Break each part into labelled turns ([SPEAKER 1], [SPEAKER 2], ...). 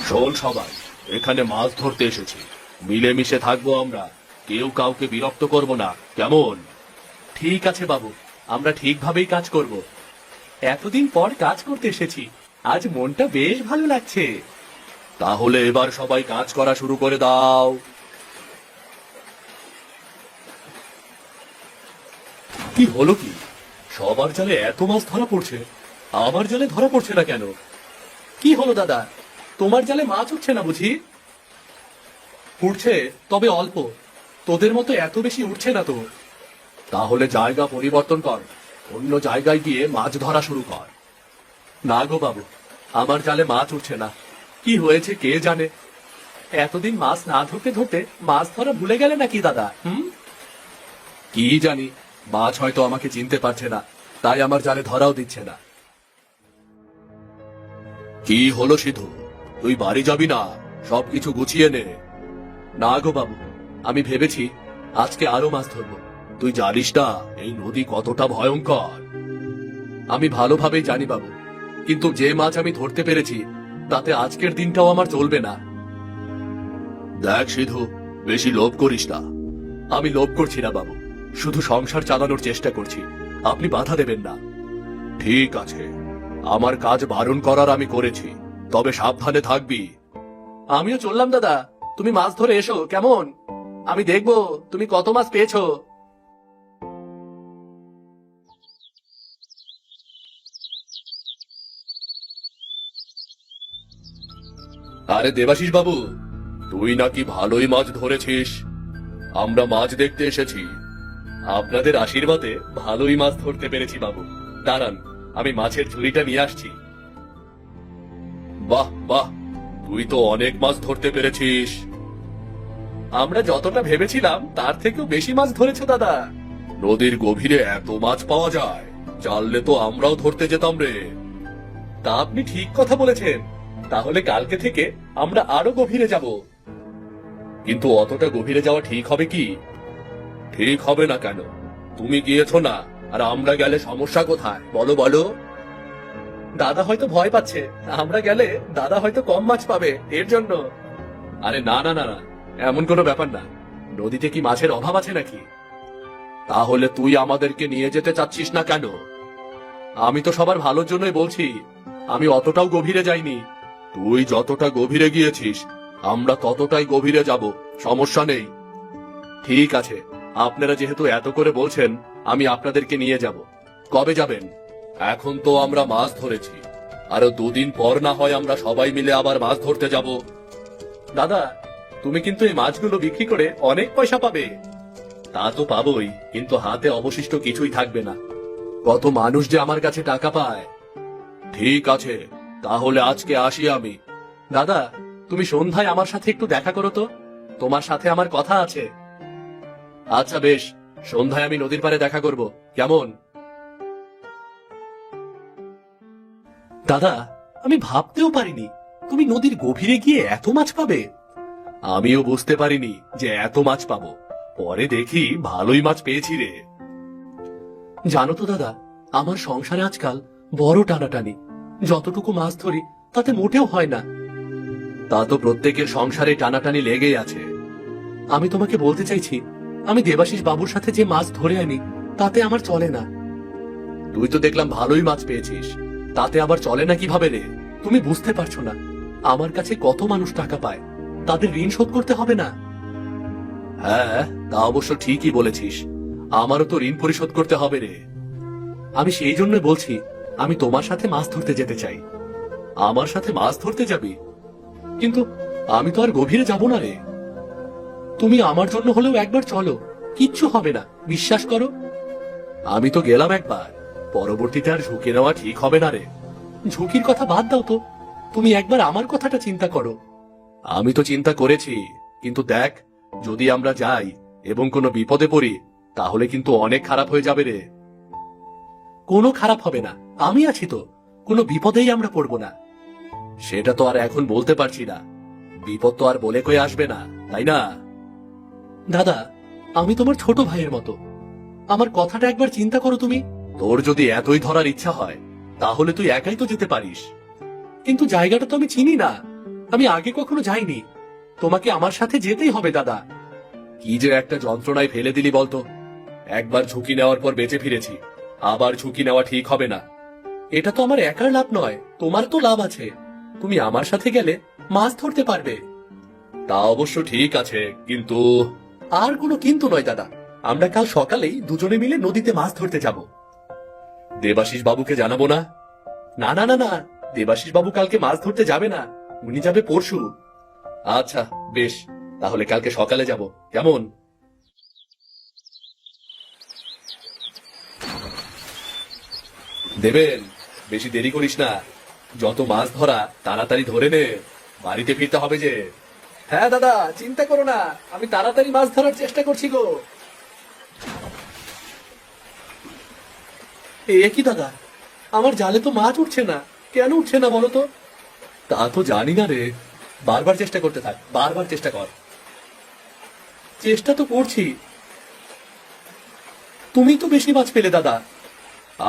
[SPEAKER 1] শোন সবাই, এখানে মাছ ধরতে এসেছি, মিলেমিশে থাকবো আমরা, কেউ কাউকে বিরক্ত করব না, কেমন? ঠিক আছে বাবু, আমরা ঠিকভাবেই কাজ করব। এতদিন পর কাজ করতে এসেছি, আজ মনটা বেশ ভালো লাগছে। তাহলে এবার সবাই কাজ করা শুরু করে দাও। কি হলো কি? সবার জালে এত মাছ ধরা পড়ছে, আমার জালে ধরা পড়ছে না কেন? কি হলো দাদা, তোমার জালে মাছ উঠছে না বুঝি? উঠছে, তবে অল্প, তোদের মতো এত বেশি উঠছে না তো। তাহলে জায়গা পরিবর্তন কর, অন্য জায়গায় গিয়ে মাছ ধরা শুরু কর। না গো বাবু, আমার জালে মাছ উঠছে না, কি হয়েছে কে জানে। এতদিন মাছ না ধরতে ধরতে মাছ ধরা ভুলে গেলে নাকি দাদা? কি জানি, মাছ হয়তো আমাকে চিনতে পারছে না, তাই আমার জালে ধরাও দিচ্ছে না। কি হলো সিধু, তুই বাড়ি যাবি না? সবকিছু গুছিয়ে নে। না গো বাবু, আমি ভেবেছি আজকে আরো মাছ ধরবো। তুই জানিস না এই নদী কতটা ভয়ঙ্কর। আমি ভালোভাবেই জানি বাবু, কিন্তু যে মাছ আমি ধরতে পেরেছি তাতে আজকের দিনটাও আমার চলবে না। দেখ সিধু, বেশি লোভ করিস না। আমি লোভ করছি না বাবু, শুধু সংসার চালানোর চেষ্টা করছি, আপনি বাধা দেবেন না। ঠিক আছে, আমার কাজ বারণ করার আমি করেছি, তবে সাবধানে থাকবি। আমিও চললাম দাদা, তুমি মাছ ধরে এসো কেমন? আমি দেখবো তুমি কত মাছ পেয়েছো। আরে দেবাশিস বাবু, তুই নাকি ভালোই মাছ ধরেছিস। আমরা মাছ দেখতে এসেছি, আপনাদের আশীর্বাদে ভালোই মাছ ধরতে পেরেছি বাবু। দাঁড়ান, আমি মাছের ঝুড়িটা নিয়ে আসছি। বাহ বাহ, তুই তো অনেক মাছ ধরতে পেরেছিস। আমরা যতটা ভেবেছিলাম তার থেকেও বেশি মাছ ধরেছো দাদা। নদীর গভীরে এত মাছ পাওয়া যায়, জানলে তো আমরাও ধরতে যেতাম রে। তা আপনি ঠিক কথা বলেছেন, তাহলে কালকে থেকে আমরা আরো গভীরে যাব। কিন্তু অতটা গভীরে যাওয়া ঠিক হবে কি? ঠিক হবে না কেন? তুমি গিয়েছো না, আর আমরা গেলে সমস্যা কোথায় বলো বলো? দাদা হয়তো ভয় পাচ্ছে, আমরা গেলে দাদা হয়তো কম মাছ পাবে, এর জন্য। আরে না না না না, এমন কোনো ব্যাপার না। নদীতে কি মাছের অভাব আছে নাকি? তাহলে তুই আমাদেরকে নিয়ে যেতে চাচ্ছিস না কেন? আমি তো সবার ভালোর জন্যই বলছি, আমি অতটাও গভীরে যাইনি। তুই যতটা গভীরে গিয়েছিস আমরা ততটাই গভীরে যাব, সমস্যা নেই। ঠিক আছে, আপনারা যেহেতু এত করে বলছেন, আমি আপনাদেরকে নিয়ে যাব। কবে যাবেন? এখন তো আমরা মাছ ধরেছি, আরো দুদিন পর না হয় আমরা সবাই মিলে আবার মাছ ধরতে যাব। দাদা, তুমি কিন্তু এই মাছগুলো বিক্রি করে অনেক পয়সা পাবে। তা তো পাবোই, কিন্তু হাতে অবশিষ্ট কিছুই থাকবে না। কত মানুষ যে আমার কাছে টাকা পায়। ঠিক আছে, তাহলে আজকে আসি আমি। দাদা, তুমি সন্ধ্যায় আমার সাথে একটু দেখা করো তো, তোমার সাথে আমার কথা আছে। আচ্ছা বেশ, সন্ধ্যায় আমি নদীর পাড়ে দেখা করব, কেমন? দাদা, আমি ভাবতেও পারিনি তুমি নদীর গভীরে গিয়ে এত মাছ পাবে। আমিও বুঝতে পারিনি যে এত মাছ পাবো, পরে দেখি ভালোই মাছ পেয়েছি রে। জানো তো দাদা, আমার সংসারে আজকাল বড় টানাটানি, যতটুকু মাছ ধরি তাতে মোটেও হয় না। তা তো প্রত্যেকের সংসারে টানাটানি লেগেই আছে। আমি তোমাকে বলতে চাইছি, আমি দেবাশিস বাবুর সাথে যে মাছ ধরে আনি তাতে আমার চলে না। তুই তো দেখলাম ভালোই মাছ পেয়েছিস, তাতে আবার চলে না কিভাবে রে? তুমি বুঝতে পারছো না, আমার কাছে কত মানুষ টাকা পায়, তাদের ঋণ শোধ করতে হবে না? হ্যাঁ, তা অবশ্য ঠিকই বলেছিস, আমারও তো ঋণ পরিশোধ করতে হবে রে। আমি সেই জন্য বলছি, আমি তোমার সাথে মাছ ধরতে যেতে চাই। আমার সাথে মাছ ধরতে যাবি? কিন্তু আমি তো আর গভীরে যাব না রে। তুমি আমার জন্য হলেও একবার চলো, কিচ্ছু হবে না, বিশ্বাস করো। আমি তো গেলাম একবার, পরবর্তীতে আর ঝুঁকি নেওয়া ঠিক হবে না রে। ঝুঁকির কথা বাদ দাও তো, তুমি একবার আমার কথাটা চিন্তা করো। আমি তো চিন্তা করেছি, কিন্তু দেখ, যদি আমরা যাই এবং কোনো বিপদে পড়ি তাহলে কিন্তু অনেক খারাপ হয়ে যাবে রে। কোনো খারাপ হবে না, আমি আছি তো, কোনো বিপদেই আমরা পড়ব না। সেটা তো আর এখন বলতে পারছি না, বিপদ তো আর বলে কয়ে আসবে না, তাই না? দাদা, আমি তোমার ছোট ভাইয়ের মতো, আমার কথাটা একবার চিন্তা করো তুমি। তোর যদি এতই ধরার ইচ্ছা হয় তাহলে তুই একাই তো যেতে পারিস। কিন্তু জায়গাটা তো আমি চিনি না, আমি আগে কখনো যাইনি। তোমাকে আমার সাথে যেতেই হবে দাদা। কি যে একটা যন্ত্রণায় ফেলে দিলি বলতো। একবার ঝুঁকি নেওয়ার পর বেঁচে ফিরেছি, আবার ঝুঁকি নেওয়া ঠিক হবে না। এটা তো আমার একার লাভ নয়, তোমার তো লাভ আছে। তুমি আমার সাথে গেলে মাছ ধরতে পারবে। তা অবশ্য ঠিক আছে, কিন্তু আর কোনো কিন্তু নয় দাদা। আমরা কাল সকালেই দুজনে মিলে নদীতে মাছ ধরতে যাব। দেবাশিস বাবুকে জানাবো না? না না না না, দেবাশিস বাবু কালকে মাছ ধরতে যাবে না, উনি যাবে পরশু। আচ্ছা বেশ, তাহলে কালকে সকালে যাব, কেমন? দেবেন, বেশি দেরি করিস না। যত মাছ ধরা তাড়াতাড়ি ধরে নে, বাড়িতে ফিরতে হবে যে। হ্যাঁ দাদা, চিন্তা করো না, আমি তাড়াতাড়ি মাছ ধরার চেষ্টা করছি গো। এ কি দাদা, আমার জালে তো মাছ উঠছে না, কেন উঠছে না বলো তো? তা তো জানি না রে, বারবার চেষ্টা করতে থাক, বারবার চেষ্টা কর। চেষ্টা তো করছি। তুমি তো বেশি মাছ পেলে দাদা।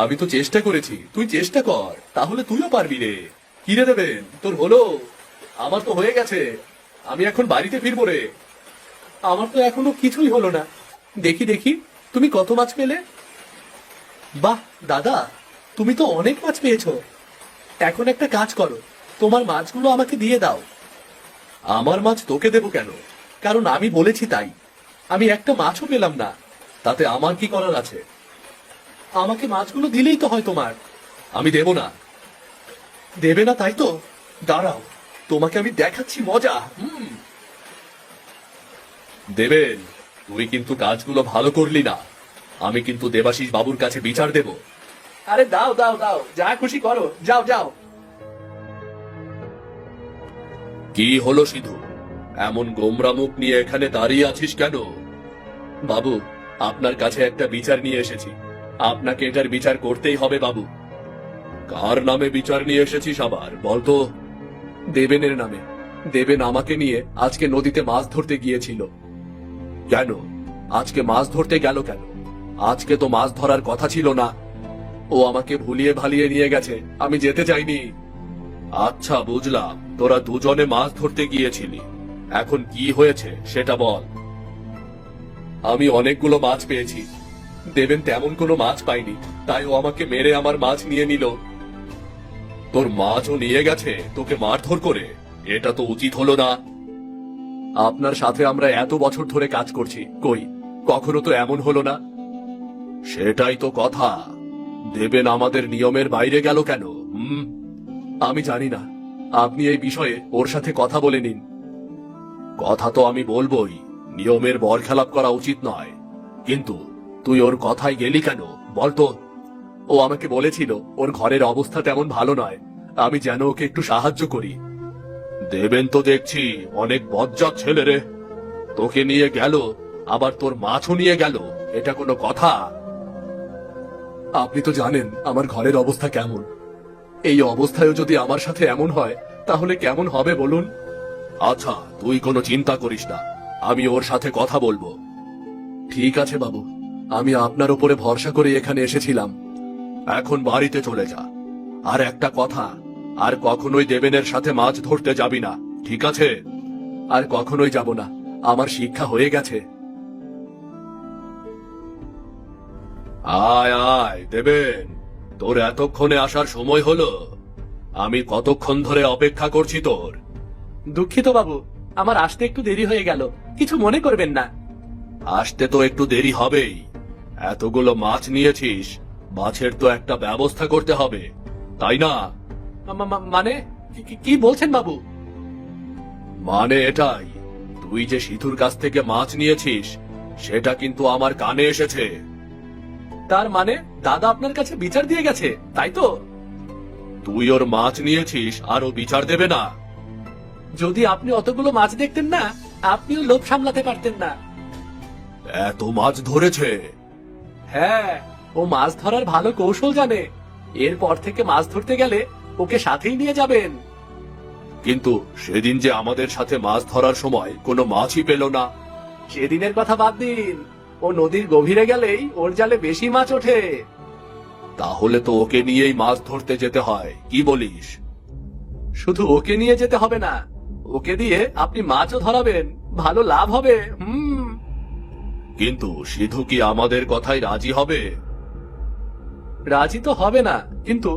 [SPEAKER 1] আমি তো চেষ্টা করেছি, তুই চেষ্টা কর, তাহলে তুইও পারবি রে। কি রে দেবেন, তোর হলো? আমার তো হয়ে গেছে, আমি এখন বাড়িতে ফিরবো রে। আমার তো এখনো কিছুই হলো না। দেখি দেখি, তুমি কত মাছ পেলে? বাহ দাদা, তুমি তো অনেক মাছ পেয়েছো। এখন একটা কাজ করো, তোমার মাছগুলো আমাকে দিয়ে দাও। আমার মাছ তোকে দেবো কেন? কারণ আমি বলেছি তাই। আমি একটা মাছও পেলাম না, তাতে আমার কি করার আছে? আমাকে মাছগুলো দিলেই তো হয় তোমার। আমি দেব না। দেবে না তাই তো? দাঁড়াও, তোমাকে আমি দেখাচ্ছি মজা। দেবেন, তুই কিন্তু কাজগুলো ভালো করলি না। আমি কিন্তু দেবাশিস বাবুর কাছে বিচার দেব। আরে দাও দাও দাও, যা খুশি করো, যাও যাও। কি হলো সিধু, এমন গোমরা মুখ নিয়ে এখানে দাঁড়িয়ে আছিস কেন? বাবু, আপনার কাছে একটা বিচার নিয়ে এসেছি, আপনাকে এটার বিচার করতেই হবে বাবু। কার নামে বিচার নিয়ে এসেছিস আবার বলতো? দেবেনের নামে। দেবেন আমাকে নিয়ে আজকে নদীতে মাছ ধরতে গিয়েছিল। কেন? আজকে মাছ ধরতে গেল কেন? আজকে তো মাছ ধরার কথা ছিল না। ও আমাকে ভুলিয়ে ভালিয়ে নিয়ে গেছে, আমি যেতে চাইনি। আচ্ছা বুঝলাম, তোরা দুজনে মাছ ধরতে গিয়েছিলি, এখন কি হয়েছে সেটা বল। আমি অনেকগুলো মাছ পেয়েছি, দেবেন তেমন কোনো মাছ পাইনি, তাই ও আমাকে মেরে আমার মাছ নিয়ে নিল। তোর মাছও নিয়ে গেছে তোকে মারধর করে? এটা তো উচিত হলো না। আপনার সাথে আমরা এত বছর ধরে কাজ করছি, কই কখনো তো এমন হলো না। সেটাই তো কথা, দেবেন আমাদের নিয়মের বাইরে গেল কেন? আমি জানি না, আপনি এই বিষয়ে ওর সাথে কথা বলে নিন। কথা তো আমি বলবোই, নিয়মের বরখেলাপ করা উচিত নয়, কিন্তু তুই ওর কথায় গেলি কেন বলতো? ও আমাকে বলেছিল ওর ঘরের অবস্থা তেমন ভালো নয়, আমি যেন ওকে একটু সাহায্য করি। দেবেন তো দেখছি অনেক বজ্জাত ছেলে রে, তোকে নিয়ে গেল, আবার তোর মাছও নিয়ে গেল, এটা কোনো কথা? আপনি তো জানেন আমার ঘরের অবস্থা কেমন, এই অবস্থায়ও যদি আমার সাথে এমন হয় তাহলে কেমন হবে বলুন? আচ্ছা তুই কোনো চিন্তা করিস না, আমি ওর সাথে কথা বলবো। ঠিক আছে বাবু, আমি আপনার উপরে ভরসা করে এখানে এসেছিলাম, এখন বাড়িতে চলে যা। আর একটা কথা, আর কখনোই দেবেনের সাথে মাছ ধরতে যাবি না, ঠিক আছে? আর কখনোই যাব না, আমার শিক্ষা হয়ে গেছে। আয় আয় দেবেন, তোর এতক্ষণে আসার সময় হলো? আমি কতক্ষণ ধরে অপেক্ষা করছি তোর। দুঃখিত বাবু, আমার আসতে একটু দেরি হয়ে গেল, কিছু মনে করবেন না। আসতে তো একটু দেরি হবেই, এতগুলো মাছ নিয়েছিস, মাছের তো একটা ব্যবস্থা করতে হবে, তাই না? মানে কি বলছেন বাবু? মানে এটাই, তুই যে সিধুর কাছ থেকে মাছ নিয়েছিস সেটা কিন্তু আমার কানে এসেছে। তার মানে দাদা আপনার কাছে বিচার দিয়ে গেছে, তাই তো? তুই ওর মাছ নিয়েছিস আর ও বিচার দেবে না? যদি আপনি অতগুলো মাছ দেখতেন না, আপনিও লোভ সামলাতে পারতেন না। এত মাছ ধরেছে? হ্যাঁ, ও মাছ ধরার ভালো কৌশল জানে, এরপর থেকে মাছ ধরতে গেলে ওকে সাথেই নিয়ে যাবেন। কিন্তু সেদিন যে আমাদের সাথে মাছ ধরার সময় কোনো মাছই পেল না। সেদিনের কথা বাদ দিন, ও নদীর গভীরে গেলেই ওর জালে বেশি মাছ ওঠে। তাহলে তো ওকে নিয়েই মাছ ধরতে যেতে হয়, কি বলিস? শুধু ওকে নিয়ে যেতে হবে না, ওকে দিয়ে আপনি মাছও ধরাবেন, ভালো লাভ হবে। কিন্তু সিধু কি আমাদের কথায় রাজি হবে? রাজি তো হবে না, কিন্তু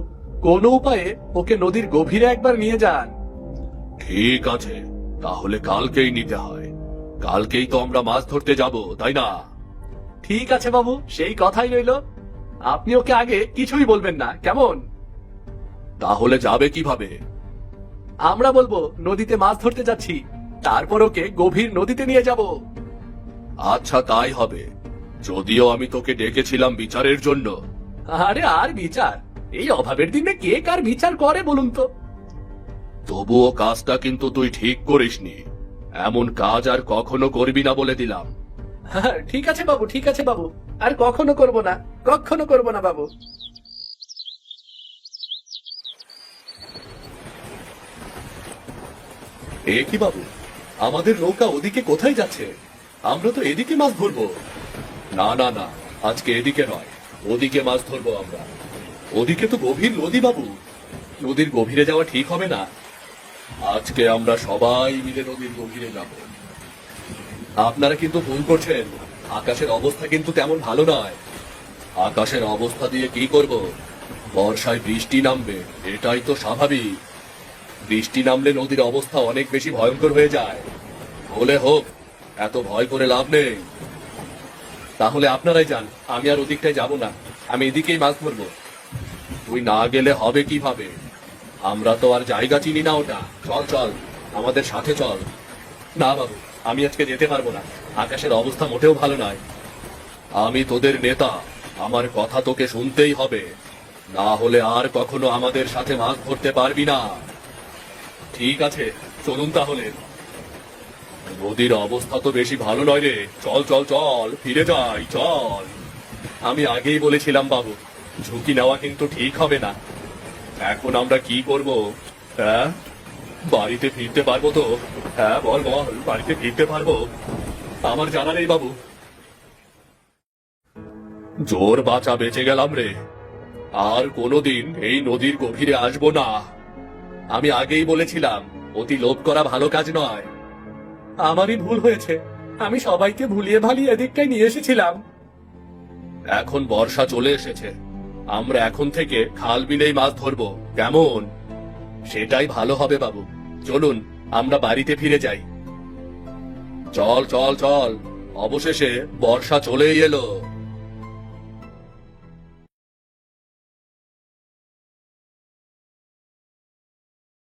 [SPEAKER 1] কোনো উপায়ে ওকে নদীর গভীরে একবার নিয়ে যান। ঠিক আছে, তাহলে কালকেই নিতে হয়। কালকেই তো আমরা মাছ ধরতে যাব, তাই না? ঠিক আছে বাবু, সেই কথাই রইল। আপনি ওকে আগে কিছুই বলবেন না, কেমন? তাহলে যাবে কিভাবে? আমরা বলবো নদীতে মাছ ধরতে যাচ্ছি, তারপর ওকে গভীর নদীতে নিয়ে যাব। আচ্ছা, তাই হবে। যদিও আমি তোকে ডেকেছিলাম বিচারের জন্য। আরে আর বিচার? এই অভাবের দিনে কে কার বিচার করে বলুন তো? তবুও কাজটা কিন্তু তুই ঠিক করিসনি। এমন কাজ আর কখনো করবি না বলে দিলাম। ঠিক আছে বাবু, ঠিক আছে বাবু, আর কখনো করব না, কখনো করব না বাবু। এ কি বাবু, আমাদের নৌকা ওদিকে কোথায় যাচ্ছে? আমরা তো এদিকে মাছ ধরবো। না না না, আজকে এদিকে নয়, ওদিকে মাছ ধরবো আমরা। ওদিকে তো গভীর নদী বাবু, নদীর গভীরে যাওয়া ঠিক হবে না। আজকে আমরা সবাই মিলে নদীর গভীরে যাব। আপনারা কিন্তু ভুল করছেন, আকাশের অবস্থা কিন্তু তেমন ভালো নয়। আকাশের অবস্থা দিয়ে কি করব? বর্ষায় বৃষ্টি নামবে, এটাই তো স্বাভাবিক। বৃষ্টি নামলে নদীর অবস্থা অনেক বেশি ভয়ঙ্কর হয়ে যায়। হলে হোক, এত ভয় করে লাভ নেই। তাহলে আপনারাই যান, আমি আর ওদিকটায় যাব না, আমি এদিকেই মাছ ধরবো। তুই না গেলে হবে কিভাবে? আমরা তো আর জায়গা চিনি না ওটা। চল চল, আমাদের সাথে চল। না বাবু, আমি আজকে যেতে পারবো না, আকাশের অবস্থা মোটেও ভালো নয়। আমি তোদের নেতা, আমার কথা তোকে শুনতেই হবে, না হলে আর কখনো আমাদের সাথে মাছ ধরতে পারবি না। ঠিক আছে, চলুন তাহলে। নদীর অবস্থা তো বেশি ভালো নয় রে, চল চল চল, ফিরে যাই, চল। আমি আগেই বলেছিলাম বাবু, ঝুঁকি নেওয়া কিন্তু ঠিক হবে না। এখন আমরা কি করব? হ্যাঁ, বাড়িতে ফিরতে পারবো তো? হ্যাঁ বল বল, বাড়িতে ফিরতে পারবো? আমার জানা নেই বাবু। জোর বাঁচা বেঁচে গেলাম রে, আর কোনোদিন এই নদীর গভীরে আসবো না। আমি আগেই বলেছিলাম, অতি লোভ করা ভালো কাজ নয়। আমারই ভুল হয়েছে, আমি সবাইকে ভুলিয়ে ভালিয়ে এদিকটাই নিয়ে এসেছিলাম। এখন বর্ষা চলে এসেছে, আমরা এখন থেকে খাল বিলেই মাছ ধরবো, কেমন? সেটাই ভালো হবে বাবু, চলুন আমরা বাড়িতে ফিরে যাই। চল চল চল, অবশেষে বর্ষা চলেই এলো।